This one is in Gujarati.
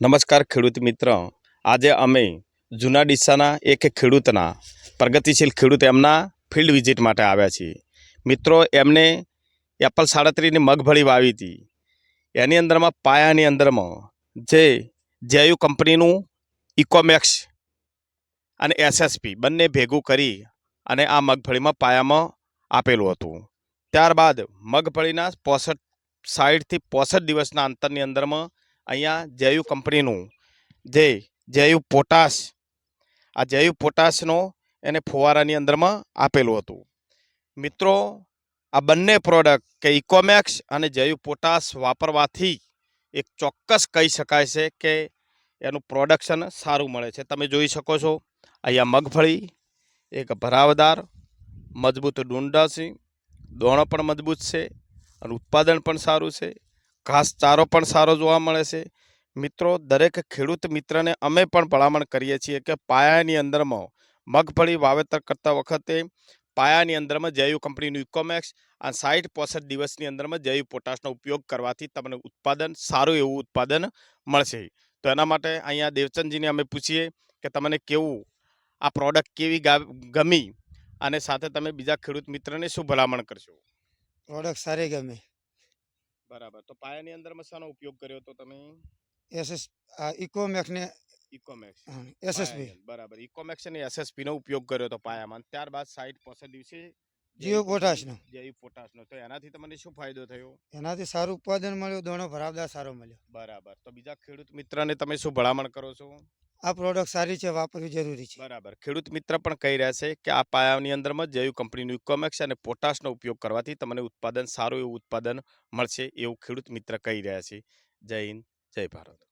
નમસ્કાર ખેડૂત મિત્ર, આજે અમે જૂના ડીસાના એક ખેડૂતના પ્રગતિશીલ ખેડૂત એમના ફિલ્ડ વિઝિટ માટે આવ્યા છીએ. મિત્રો, એમને એપલ 37ની મગફળી વાવી હતી. એની અંદરમાં પાયાની અંદરમાં જે જેયુ કંપનીનું ઇકોમેક્સ અને એસએસપી બંને ભેગું કરી અને આ મગફળીમાં પાયામાં આપેલું હતું. ત્યારબાદ મગફળીના 60 થી 65 દિવસના અંતરની અંદરમાં અહીંયા જેયુ કંપનીનું જે જેયુ પોટાશ, આ જેયુ પોટાશનો એને ફુવારાની અંદરમાં આપેલું હતું. મિત્રો, આ બંને પ્રોડક્ટ કે ઇકોમેક્સ અને જેયુ પોટાશ વાપરવાથી એક ચોક્કસ કહી શકાય છે કે એનું પ્રોડક્શન સારું મળે છે. તમે જોઈ શકો છો અહીંયા મગફળી એક ભરાવદાર મજબૂત ડુંડા છે, દોણો પણ મજબૂત છે અને ઉત્પાદન પણ સારું છે. ઘાસચારો પણ સારો જોવા મળે છે. મિત્રો, દરેક ખેડૂત મિત્રને અમે પણ ભલામણ કરીએ છીએ કે પાયાની અંદરમાં મગફળી વાવેતર કરતા વખતે પાયાની અંદરમાં જેયુ કંપનીનું ઇકોમેક્સ અને 60-65 દિવસની અંદરમાં જેયુ પોટાશનો ઉપયોગ કરવાથી તમને ઉત્પાદન સારું એવું ઉત્પાદન મળશે. તો એના માટે અહીંયા દેવચંદજીને અમે પૂછીએ કે તમને કેવું આ પ્રોડક્ટ કેવી ગમી અને સાથે તમે બીજા ખેડૂત મિત્રને શું ભલામણ કરશો? પ્રોડક્ટ સારી ગમી. બરાબર. તો પાયાની અંદરમાં શાનો ઉપયોગ કર્યો તો તમે? ઇકોમેક્સ ને ઇકોમેક્સ એસએસપી બરાબર. ઇકોમેક્સ અને એસએસપી નો ઉપયોગ કર્યો તો પાયામાં. ત્યારબાદ 60-65 દિવસે જીઓ પોટાશનો. જેયુ પોટાશનો. તો એનાથી તમને શું ફાયદો થયો? એનાથી સારું ઉત્પાદન મળ્યું, દોણો ભરાવદાર સારો મળ્યો. બરાબર. તો બીજા ખેડૂત મિત્રને તમે શું ભલામણ કરો છો? આ પ્રોડક્ટ સારી છે, વાપરવી જરૂરી છે. બરાબર. ખેડૂત મિત્ર પણ કહી રહ્યા છે કે આ પાયાની અંદરમાં જેયુ કંપનીનું ઇકોમેક્સ અને પોટાશનો ઉપયોગ કરવાથી તમને ઉત્પાદન સારું એવું ઉત્પાદન મળશે એવું ખેડૂત મિત્ર કહી રહ્યા છે. જય હિન્દ, જય ભારત.